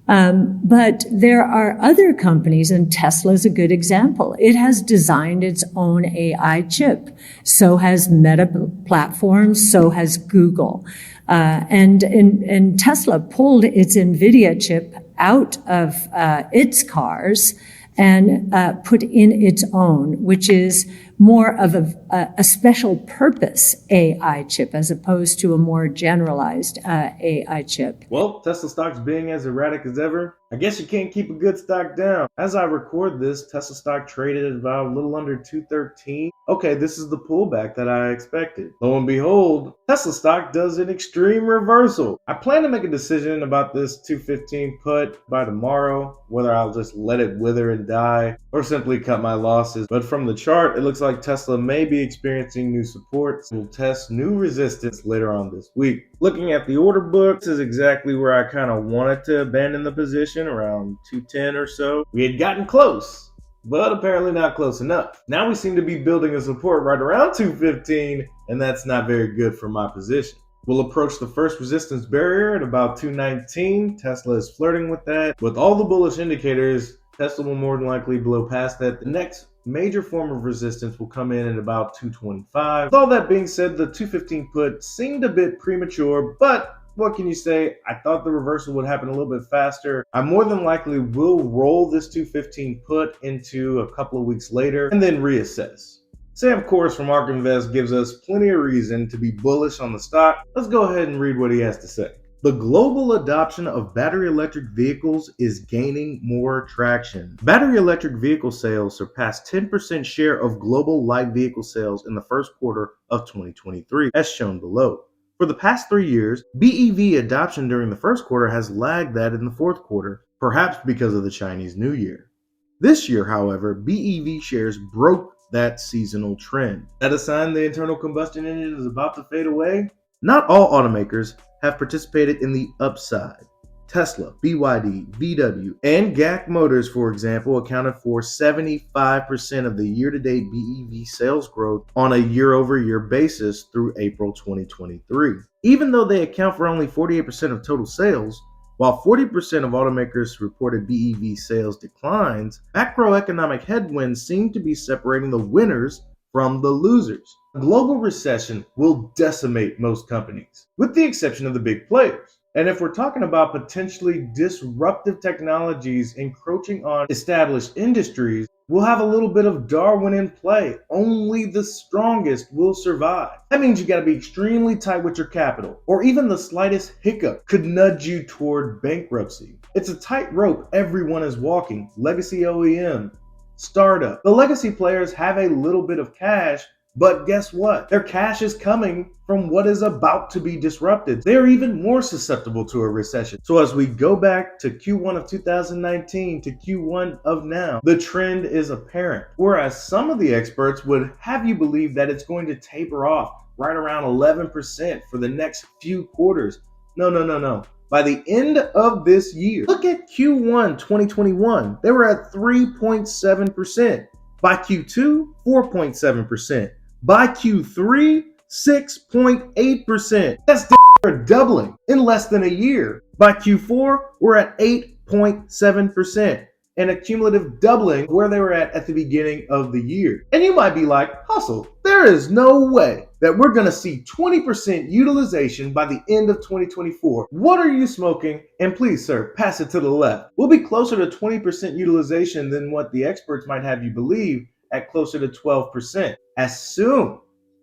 But there are other companies, and Tesla is a good example. It has designed its own AI chip. So has Meta Platforms, so has Google. And Tesla pulled its NVIDIA chip out of its cars and put in its own, which is more of a special purpose AI chip as opposed to a more generalized AI chip. Well, Tesla stock's being as erratic as ever. I guess you can't keep a good stock down. As I record this, Tesla stock traded at about a little under 213. Okay, this is the pullback that I expected. Lo and behold, Tesla stock does an extreme reversal. I plan to make a decision about this 215 put by tomorrow, whether I'll just let it wither and die or simply cut my losses. But from the chart, it looks like Tesla may be experiencing new supports. We'll test new resistance later on this week. Looking at the order book, this is exactly where I kind of wanted to abandon the position, around 210 or so. We had gotten close, but apparently not close enough. Now we seem to be building a support right around 215, and that's not very good for my position. We'll approach the first resistance barrier at about 219. Tesla is flirting with that. With all the bullish indicators, Tesla will more than likely blow past that. The next major form of resistance will come in at about 225. With all that being said, the 215 put seemed a bit premature, but what can you say? I thought the reversal would happen a little bit faster. I more than likely will roll this 215 put into a couple of weeks later and then reassess. Sam Kors from ARK Invest gives us plenty of reason to be bullish on the stock. Let's go ahead and read what he has to say. The global adoption of battery electric vehicles is gaining more traction. Battery electric vehicle sales surpassed 10% share of global light vehicle sales in the first quarter of 2023, as shown below. For the past 3 years, BEV adoption during the first quarter has lagged that in the fourth quarter, perhaps because of the Chinese New Year. This year, however, BEV shares broke that seasonal trend. Is that a sign the internal combustion engine is about to fade away? Not all automakers have participated in the upside. Tesla, BYD, VW, and GAC Motors, for example, accounted for 75% of the year-to-date BEV sales growth on a year-over-year basis through April 2023. Even though they account for only 48% of total sales, while 40% of automakers reported BEV sales declines, macroeconomic headwinds seem to be separating the winners from the losers. A global recession will decimate most companies, with the exception of the big players. And if we're talking about potentially disruptive technologies encroaching on established industries, we'll have a little bit of Darwin in play. Only the strongest will survive. That means you got to be extremely tight with your capital, or even the slightest hiccup could nudge you toward bankruptcy. It's a tightrope everyone is walking. Legacy OEM, startup. The legacy players have a little bit of cash, but guess what? Their cash is coming from what is about to be disrupted. They are even more susceptible to a recession. So as we go back to Q1 of 2019 to Q1 of now, the trend is apparent. Whereas some of the experts would have you believe that it's going to taper off right around 11% for the next few quarters. No. By the end of this year, look at Q1 2021. They were at 3.7%. By Q2, 4.7%. By Q3, 6.8%. That's doubling in less than a year. By Q4, we're at 8.7%. And a cumulative doubling where they were at the beginning of the year. And you might be like, Hustle, there is no way that we're going to see 20% utilization by the end of 2024. What are you smoking? And please, sir, pass it to the left. We'll be closer to 20% utilization than what the experts might have you believe, at closer to 12%. As soon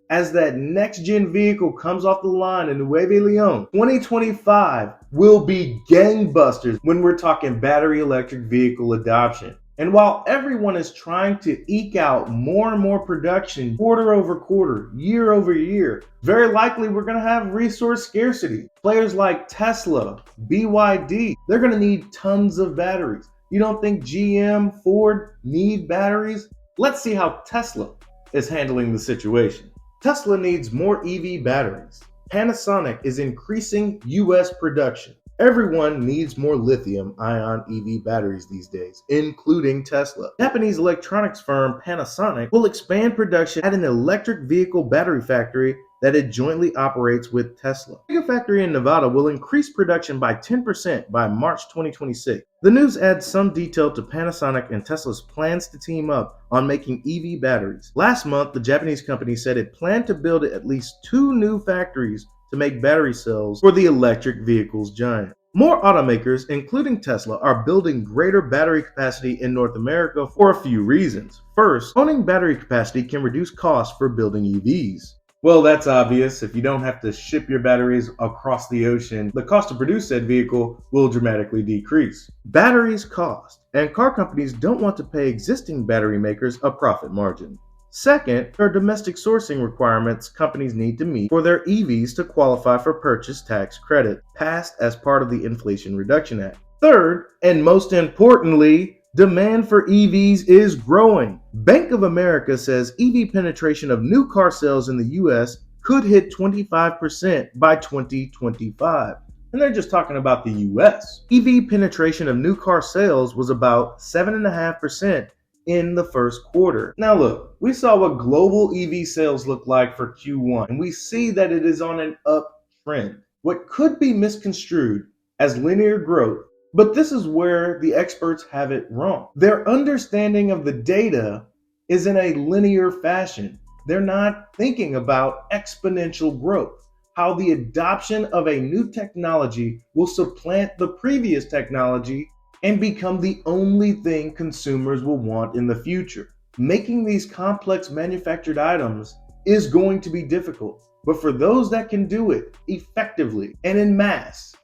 as that next-gen vehicle comes off the line in Nueve Leon, 2025 will be gangbusters when we're talking battery electric vehicle adoption. And while everyone is trying to eke out more and more production quarter over quarter, year over year, very likely we're going to have resource scarcity. Players like Tesla, BYD, they're going to need tons of batteries. You don't think GM, Ford need batteries? Let's see how Tesla is handling the situation. Tesla needs more EV batteries. Panasonic is increasing US production. Everyone needs more lithium-ion EV batteries these days, including Tesla. Japanese electronics firm Panasonic will expand production at an electric vehicle battery factory that it jointly operates with Tesla. The Gigafactory in Nevada will increase production by 10% by March 2026. The news adds some detail to Panasonic and Tesla's plans to team up on making EV batteries. Last month, the Japanese company said it planned to build at least 2 new factories to make battery cells for the electric vehicles giant. More automakers, including Tesla, are building greater battery capacity in North America for a few reasons. First, owning battery capacity can reduce costs for building EVs. Well, that's obvious. If you don't have to ship your batteries across the ocean, the cost to produce said vehicle will dramatically decrease. Batteries cost, and car companies don't want to pay existing battery makers a profit margin. Second, there are domestic sourcing requirements companies need to meet for their EVs to qualify for purchase tax credit, passed as part of the Inflation Reduction Act. Third, and most importantly, demand for EVs is growing. Bank of America says EV penetration of new car sales in the U.S. could hit 25% by 2025. And they're just talking about the U.S. EV penetration of new car sales was about 7.5% in the first quarter. Now look, we saw what global EV sales look like for Q1, and we see that it is on an uptrend. What could be misconstrued as linear growth, but this is where the experts have it wrong. Their understanding of the data is in a linear fashion. They're not thinking about exponential growth, how the adoption of a new technology will supplant the previous technology and become the only thing consumers will want in the future. Making these complex manufactured items is going to be difficult, but for those that can do it effectively and in mass,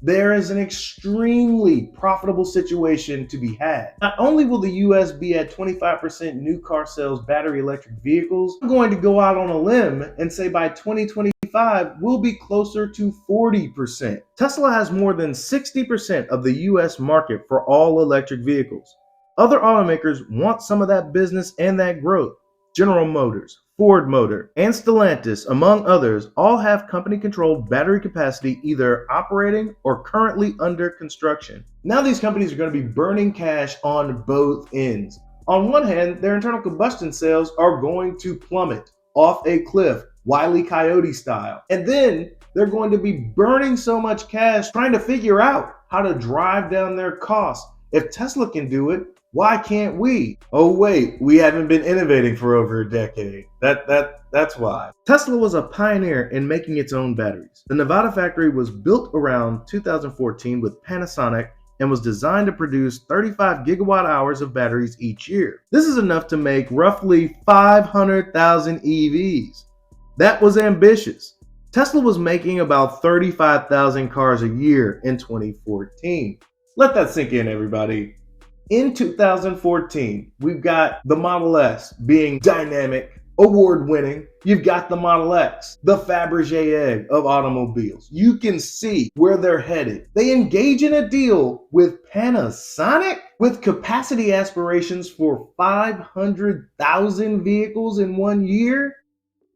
there is an extremely profitable situation to be had. Not only will the US be at 25% new car sales battery electric vehicles, I'm going to go out on a limb and say by 2025, we'll be closer to 40%. Tesla has more than 60% of the US market for all electric vehicles. Other automakers want some of that business and that growth. General Motors, Ford Motor, and Stellantis, among others, all have company-controlled battery capacity either operating or currently under construction. Now these companies are going to be burning cash on both ends. On one hand, their internal combustion sales are going to plummet off a cliff, Wile E. Coyote style. And then they're going to be burning so much cash trying to figure out how to drive down their costs. If Tesla can do it, why can't we? Oh wait, we haven't been innovating for over a decade. That's why. Tesla was a pioneer in making its own batteries. The Nevada factory was built around 2014 with Panasonic and was designed to produce 35 gigawatt hours of batteries each year. This is enough to make roughly 500,000 EVs. That was ambitious. Tesla was making about 35,000 cars a year in 2014. Let that sink in, everybody. In 2014, we've got the Model S being dynamic, award-winning. You've got the Model X, the Fabergé egg of automobiles. You can see where they're headed. They engage in a deal with Panasonic with capacity aspirations for 500,000 vehicles in 1 year.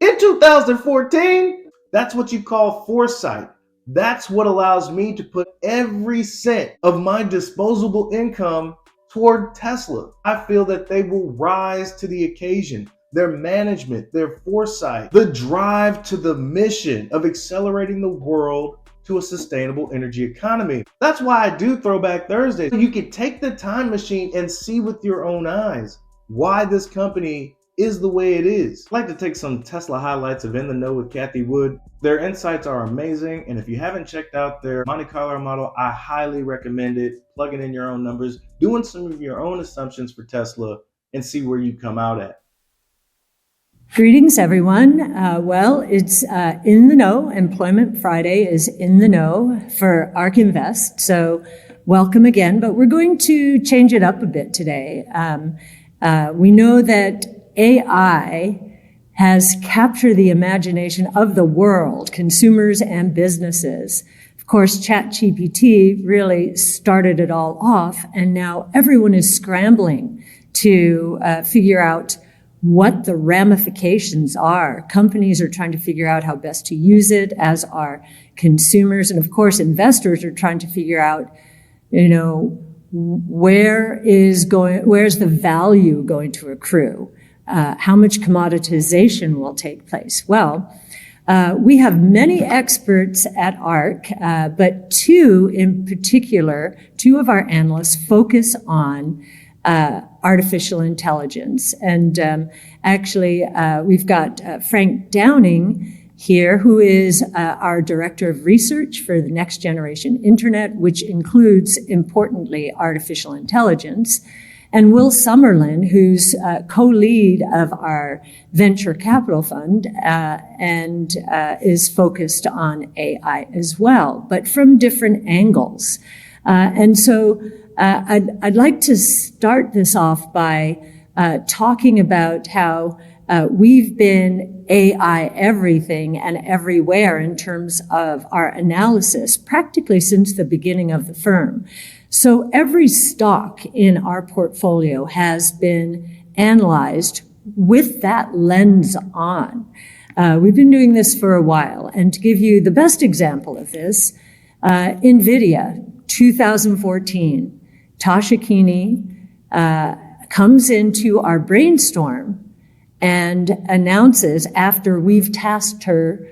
In 2014, that's what you call foresight. That's what allows me to put every cent of my disposable income toward Tesla. I feel that they will rise to the occasion. Their management, their foresight, the drive to the mission of accelerating the world to a sustainable energy economy. That's why I do Throwback Thursday. You can take the time machine and see with your own eyes why this company is the way it is. I'd like to take some Tesla highlights of In the Know with Kathy Wood. Their insights are amazing, and if you haven't checked out their Monte Carlo model, I highly recommend it. Plugging in your own numbers, doing some of your own assumptions for Tesla, and see where you come out at. Greetings, everyone. It's In the Know. Employment Friday is In the Know for ARK Invest. So welcome again, but we're going to change it up a bit today. We know that AI has captured the imagination of the world, consumers and businesses. Of course, ChatGPT really started it all off, and now everyone is scrambling to figure out what the ramifications are. Companies are trying to figure out how best to use it, as are consumers. And of course, investors are trying to figure out, where's the value going to accrue? How much commoditization will take place? Well, we have many experts at ARC, but two of our analysts focus on artificial intelligence. And actually, we've got Frank Downing here, who is our Director of Research for the Next Generation Internet, which includes, importantly, artificial intelligence. And Will Summerlin, who's co-lead of our venture capital fund and is focused on AI as well, but from different angles. And so I'd like to start this off by talking about how we've been AI everything and everywhere in terms of our analysis, practically since the beginning of the firm. So every stock in our portfolio has been analyzed with that lens on. We've been doing this for a while. And to give you the best example of this, NVIDIA, 2014, Tasha Keeney comes into our brainstorm and announces, after we've tasked her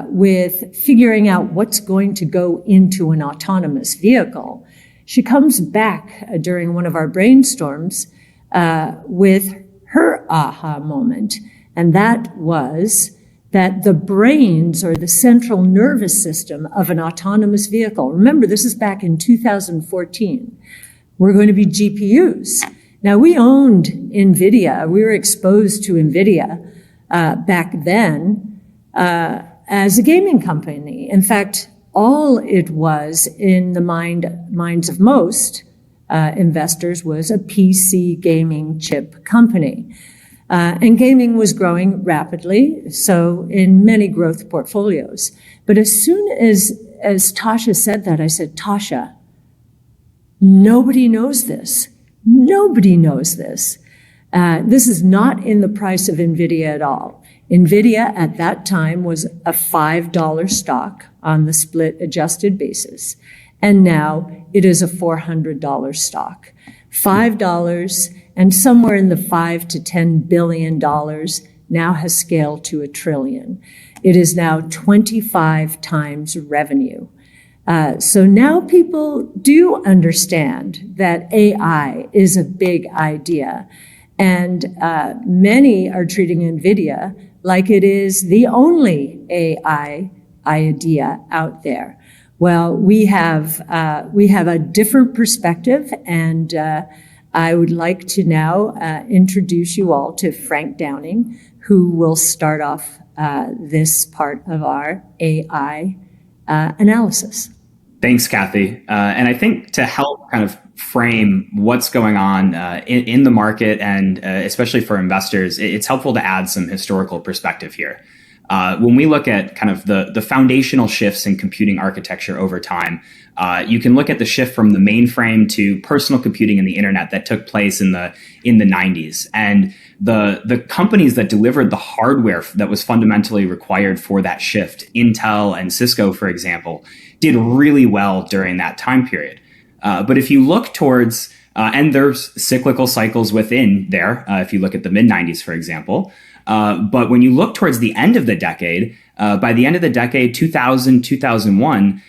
with figuring out what's going to go into an autonomous vehicle, she comes back during one of our brainstorms with her aha moment. And that was that the brains, or the central nervous system of an autonomous vehicle, remember, this is back in 2014, were going to be GPUs. Now, we owned NVIDIA. We were exposed to NVIDIA back then as a gaming company. In fact, all it was in the minds of most investors was a PC gaming chip company. And gaming was growing rapidly, so in many growth portfolios. But as soon as Tasha said that, I said, Tasha, nobody knows this. Nobody knows this. This is not in the price of NVIDIA at all. NVIDIA at that time was a $5 stock on the split adjusted basis. And now it is a $400 stock. $5 and somewhere in the $5 to $10 billion now has scaled to $1 trillion. It is now 25 times revenue. So now people do understand that AI is a big idea. And many are treating NVIDIA like it is the only AI idea out there. Well, we have a different perspective, and I would like to now introduce you all to Frank Downing, who will start off this part of our AI analysis. Thanks, Kathy. And I think to help kind of frame what's going on in the market, and especially for investors, it's helpful to add some historical perspective here. When we look at kind of the foundational shifts in computing architecture over time, you can look at the shift from the mainframe to personal computing and the internet that took place in the 90s. And the companies that delivered the hardware that was fundamentally required for that shift, Intel and Cisco, for example, did really well during that time period. But if you look towards, and there's cyclical cycles within there, if you look at the mid-90s, for example, but when you look towards the end of the decade, by the end of the decade, 2000, 2001,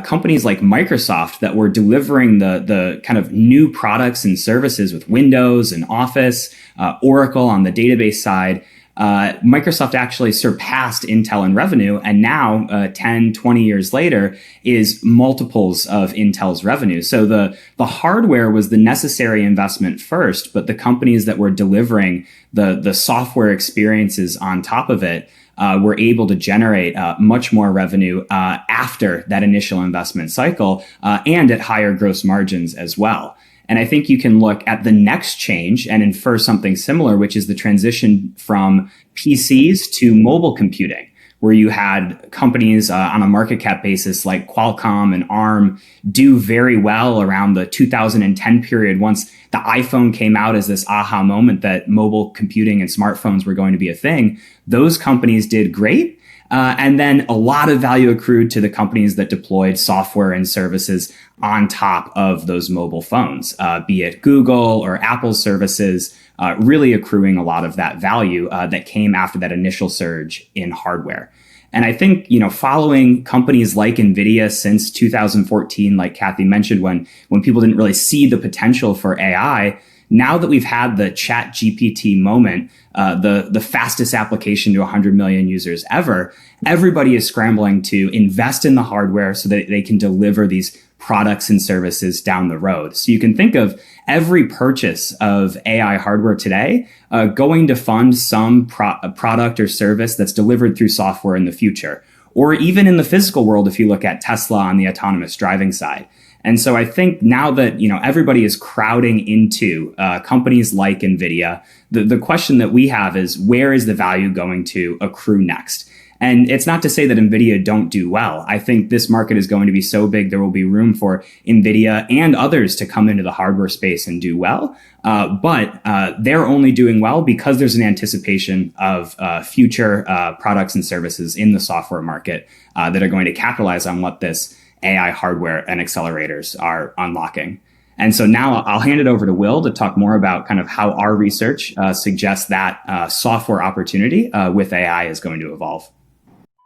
companies like Microsoft that were delivering the kind of new products and services with Windows and Office, Oracle on the database side, Microsoft actually surpassed Intel in revenue, and now 10, 20 years later is multiples of Intel's revenue. So the hardware was the necessary investment first, but the companies that were delivering the software experiences on top of it were able to generate much more revenue after that initial investment cycle and at higher gross margins as well. And I think you can look at the next change and infer something similar, which is the transition from PCs to mobile computing, where you had companies on a market cap basis like Qualcomm and ARM do very well around the 2010 period, once the iPhone came out as this aha moment that mobile computing and smartphones were going to be a thing. Those companies did great. And then a lot of value accrued to the companies that deployed software and services on top of those mobile phones, be it Google or Apple services, really accruing a lot of that value that came after that initial surge in hardware. And I think, following companies like NVIDIA since 2014, like Kathy mentioned, when people didn't really see the potential for AI, now that we've had the ChatGPT moment, the fastest application to 100 million users ever, everybody is scrambling to invest in the hardware so that they can deliver these products and services down the road. So you can think of every purchase of AI hardware today going to fund some product or service that's delivered through software in the future. Or even in the physical world, if you look at Tesla on the autonomous driving side. And so I think now that everybody is crowding into companies like NVIDIA, the question that we have is, where is the value going to accrue next? And it's not to say that NVIDIA don't do well. I think this market is going to be so big, there will be room for NVIDIA and others to come into the hardware space and do well. But they're only doing well because there's an anticipation of future products and services in the software market that are going to capitalize on what this AI hardware and accelerators are unlocking. And so now I'll hand it over to Will to talk more about kind of how our research suggests that software opportunity with AI is going to evolve.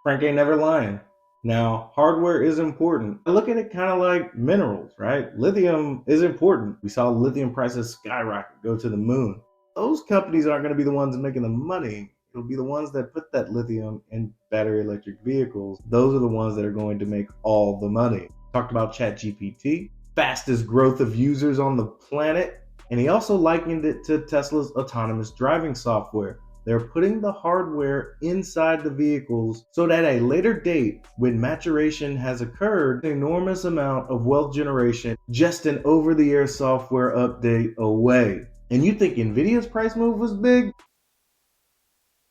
Frank ain't never lying. Now, hardware is important. I look at it kind of like minerals, right? Lithium is important. We saw lithium prices skyrocket, go to the moon. Those companies aren't going to be the ones making the money. It'll be the ones that put that lithium in battery electric vehicles. Those are the ones that are going to make all the money. Talked about ChatGPT, fastest growth of users on the planet. And he also likened it to Tesla's autonomous driving software. They're putting the hardware inside the vehicles so that at a later date, when maturation has occurred, an enormous amount of wealth generation, just an over-the-air software update away. And you think NVIDIA's price move was big?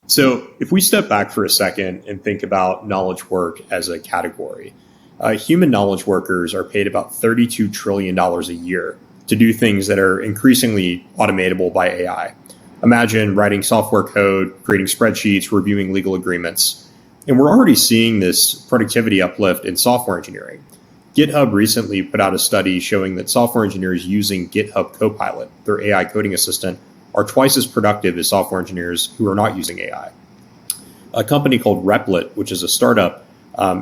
So if we step back for a second and think about knowledge work as a category, human knowledge workers are paid about $32 trillion a year to do things that are increasingly automatable by AI. Imagine writing software code, creating spreadsheets, reviewing legal agreements. And we're already seeing this productivity uplift in software engineering. GitHub recently put out a study showing that software engineers using GitHub Copilot, their AI coding assistant, are twice as productive as software engineers who are not using AI. A company called Replit, which is a startup,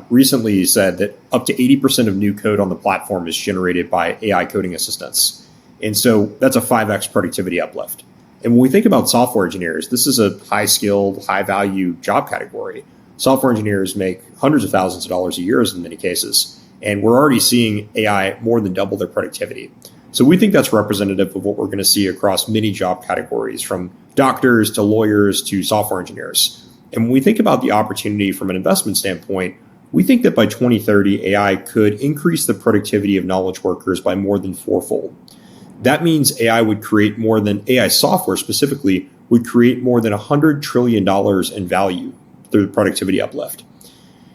recently said that up to 80% of new code on the platform is generated by AI coding assistants. And so that's a 5x productivity uplift. And when we think about software engineers, this is a high-skilled, high-value job category. Software engineers make hundreds of thousands of dollars a year in many cases, and we're already seeing AI more than double their productivity. So we think that's representative of what we're going to see across many job categories, from doctors to lawyers to software engineers. And when we think about the opportunity from an investment standpoint, we think that by 2030, AI could increase the productivity of knowledge workers by more than fourfold. That means AI software specifically would create more than $100 trillion in value through the productivity uplift.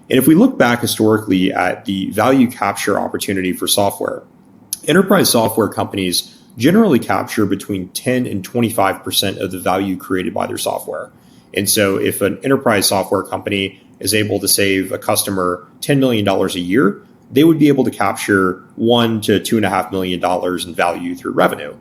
And if we look back historically at the value capture opportunity for software, enterprise software companies generally capture between 10 and 25% of the value created by their software. And so if an enterprise software company is able to save a customer $10 million a year, they would be able to capture $1 to $2.5 million in value through revenue.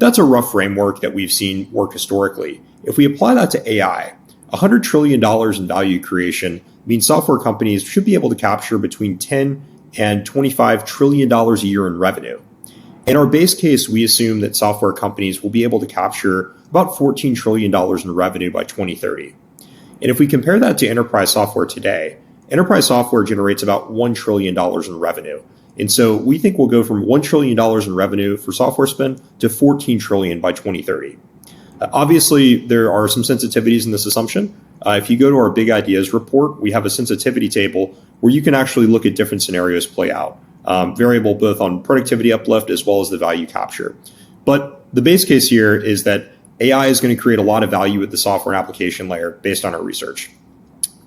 That's a rough framework that we've seen work historically. If we apply that to AI, $100 trillion in value creation means software companies should be able to capture between 10 and $25 trillion a year in revenue. In our base case, we assume that software companies will be able to capture about $14 trillion in revenue by 2030. And if we compare that to enterprise software today, enterprise software generates about $1 trillion in revenue. And so we think we'll go from $1 trillion in revenue for software spend to $14 trillion by 2030. Obviously, there are some sensitivities in this assumption. If you go to our Big Ideas report, we have a sensitivity table where you can actually look at different scenarios play out, variable both on productivity uplift as well as the value capture. But the base case here is that AI is going to create a lot of value at the software and application layer based on our research.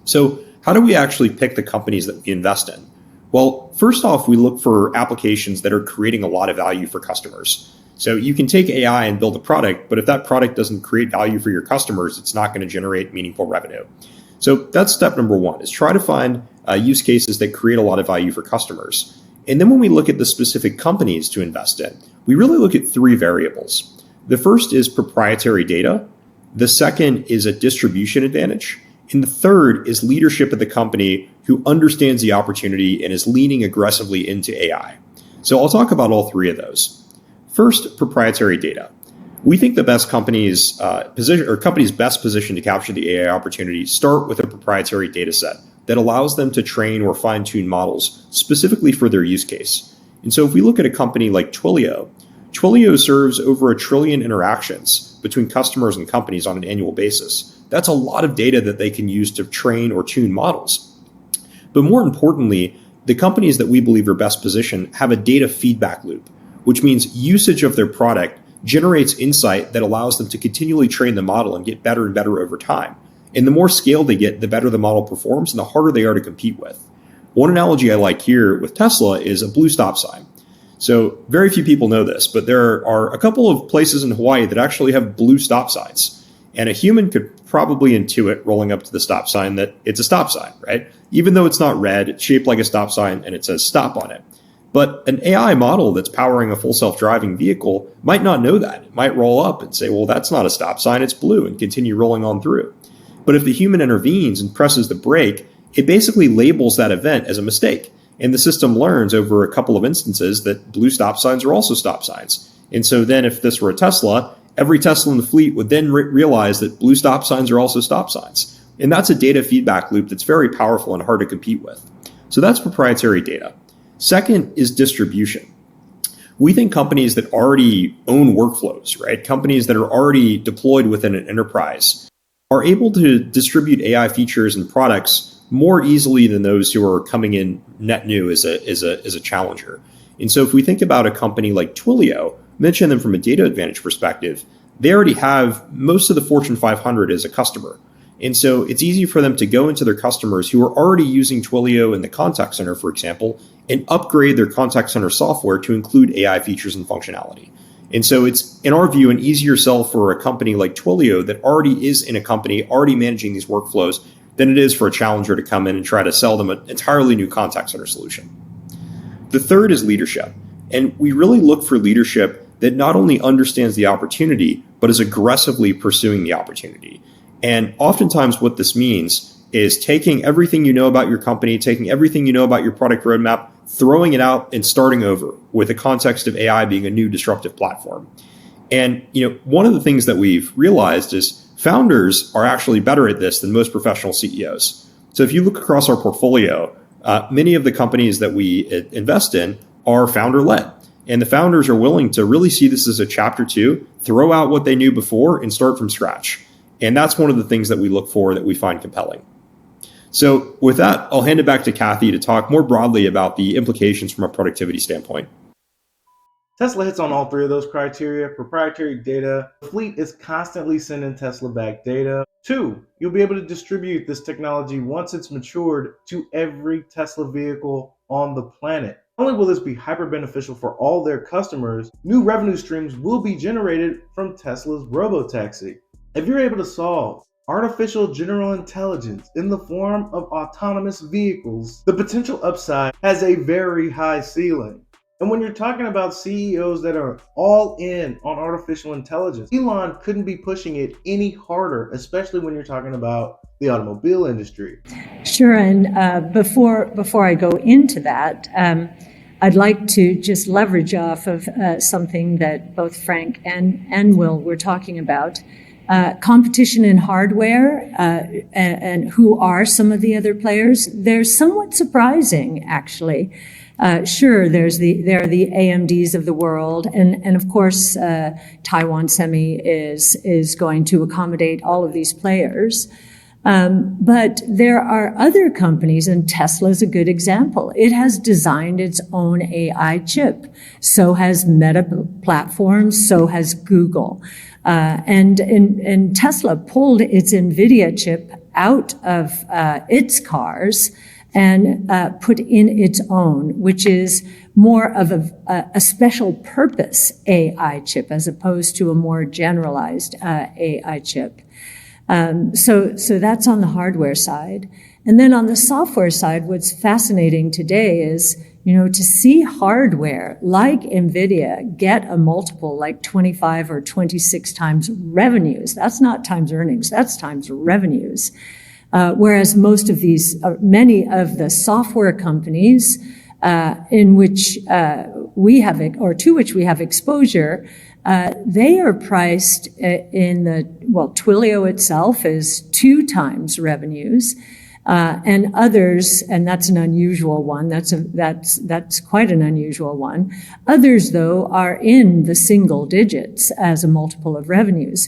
So how do we actually pick the companies that we invest in? Well, first off, we look for applications that are creating a lot of value for customers. So you can take AI and build a product, but if that product doesn't create value for your customers, it's not going to generate meaningful revenue. So that's step number one, is try to find use cases that create a lot of value for customers. And then when we look at the specific companies to invest in, we really look at three variables. The first is proprietary data. The second is a distribution advantage. And the third is leadership of the company who understands the opportunity and is leaning aggressively into AI. So I'll talk about all three of those. First, proprietary data. We think the best companies best positioned to capture the AI opportunity start with a proprietary data set that allows them to train or fine-tune models specifically for their use case. And so if we look at a company like Twilio serves over 1 trillion interactions between customers and companies on an annual basis. That's a lot of data that they can use to train or tune models. But more importantly, the companies that we believe are best positioned have a data feedback loop, which means usage of their product generates insight that allows them to continually train the model and get better and better over time. And the more scale they get, the better the model performs and the harder they are to compete with. One analogy I like here with Tesla is a blue stop sign. So very few people know this, but there are a couple of places in Hawaii that actually have blue stop signs. And a human could probably intuit rolling up to the stop sign that it's a stop sign, right? Even though it's not red, it's shaped like a stop sign and it says stop on it. But an AI model that's powering a full self-driving vehicle might not know that. It might roll up and say, well, that's not a stop sign, it's blue, and continue rolling on through. But if the human intervenes and presses the brake, it basically labels that event as a mistake. And the system learns over a couple of instances that blue stop signs are also stop signs. And so then if this were a Tesla, every Tesla in the fleet would then realize that blue stop signs are also stop signs. And that's a data feedback loop that's very powerful and hard to compete with. So that's proprietary data. Second is distribution. We think companies that already own workflows, right? Companies that are already deployed within an enterprise are able to distribute AI features and products more easily than those who are coming in net new as a challenger. And so if we think about a company like Twilio, mention them from a data advantage perspective, they already have most of the Fortune 500 as a customer. And so it's easy for them to go into their customers who are already using Twilio in the contact center, for example, and upgrade their contact center software to include AI features and functionality. And so it's, in our view, an easier sell for a company like Twilio that already is in a company already managing these workflows than it is for a challenger to come in and try to sell them an entirely new contact center solution. The third is leadership. And we really look for leadership that not only understands the opportunity, but is aggressively pursuing the opportunity. And oftentimes what this means is taking everything you know about your company, taking everything you know about your product roadmap, throwing it out and starting over with the context of AI being a new disruptive platform. And one of the things that we've realized is founders are actually better at this than most professional CEOs. So if you look across our portfolio, many of the companies that we invest in are founder-led. And the founders are willing to really see this as a chapter 2, throw out what they knew before and start from scratch. And that's one of the things that we look for that we find compelling. So with that, I'll hand it back to Kathy to talk more broadly about the implications from a productivity standpoint. Tesla hits on all three of those criteria. Proprietary data. The fleet is constantly sending Tesla back data. 2, you'll be able to distribute this technology once it's matured to every Tesla vehicle on the planet. Not only will this be hyper beneficial for all their customers, new revenue streams will be generated from Tesla's robotaxi. If you're able to solve artificial general intelligence in the form of autonomous vehicles, the potential upside has a very high ceiling. And when you're talking about CEOs that are all in on artificial intelligence, Elon couldn't be pushing it any harder, especially when you're talking about the automobile industry. Sure, and before I go into that, I'd like to just leverage off of something that both Frank and Will were talking about. Competition in hardware and who are some of the other players. They're somewhat surprising, actually. Sure, there are the AMDs of the world, and of course, Taiwan Semi is going to accommodate all of these players. But there are other companies, and Tesla is a good example. It has designed its own AI chip. So has Meta Platforms, so has Google. And Tesla pulled its NVIDIA chip out of its cars and put in its own, which is more of a special purpose AI chip as opposed to a more generalized AI chip. So that's on the hardware side. And then on the software side, what's fascinating today is, to see hardware like NVIDIA get a multiple like 25 or 26 times revenues. That's not times earnings, that's times revenues. Whereas many of the software companies in which we have, or to which we have exposure, they are priced Twilio itself is 2 times revenues. And others, and that's an unusual one. That's quite an unusual one. Others, though, are in the single digits as a multiple of revenues.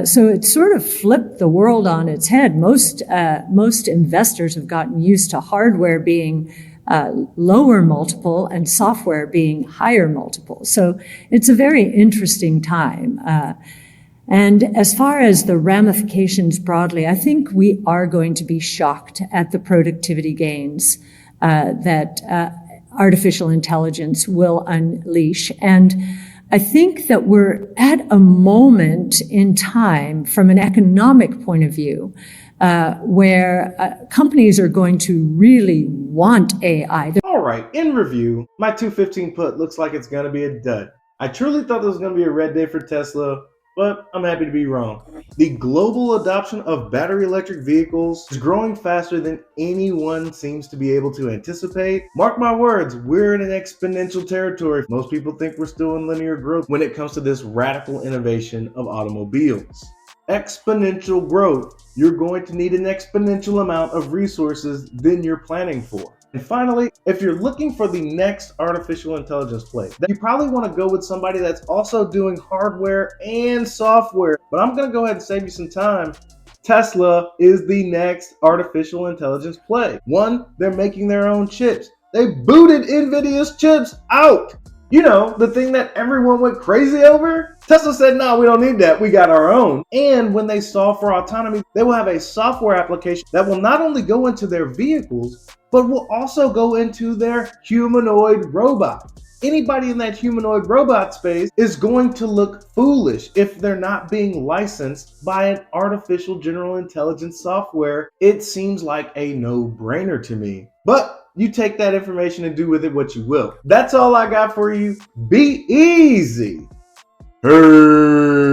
So it sort of flipped the world on its head. Most investors have gotten used to hardware being lower multiple and software being higher multiple. So it's a very interesting time. And as far as the ramifications broadly, I think we are going to be shocked at the productivity gains that artificial intelligence will unleash. And I think that we're at a moment in time from an economic point of view where companies are going to really want AI. All right, in review, my 215 put looks like it's going to be a dud. I truly thought this was going to be a red day for Tesla, but I'm happy to be wrong. The global adoption of battery electric vehicles is growing faster than anyone seems to be able to anticipate. Mark my words, we're in an exponential territory. Most people think we're still in linear growth when it comes to this radical innovation of automobiles. Exponential growth. You're going to need an exponential amount of resources than you're planning for. And finally, if you're looking for the next artificial intelligence play, then you probably want to go with somebody that's also doing hardware and software. But I'm going to go ahead and save you some time. Tesla is the next artificial intelligence play. One, they're making their own chips. They booted NVIDIA's chips out. The thing that everyone went crazy over? Tesla said, no, we don't need that. We got our own. And when they solve for autonomy, they will have a software application that will not only go into their vehicles, but will also go into their humanoid robot. Anybody in that humanoid robot space is going to look foolish if they're not being licensed by an artificial general intelligence software. It seems like a no-brainer to me. But you take that information and do with it what you will. That's all I got for you. Be easy. Hey.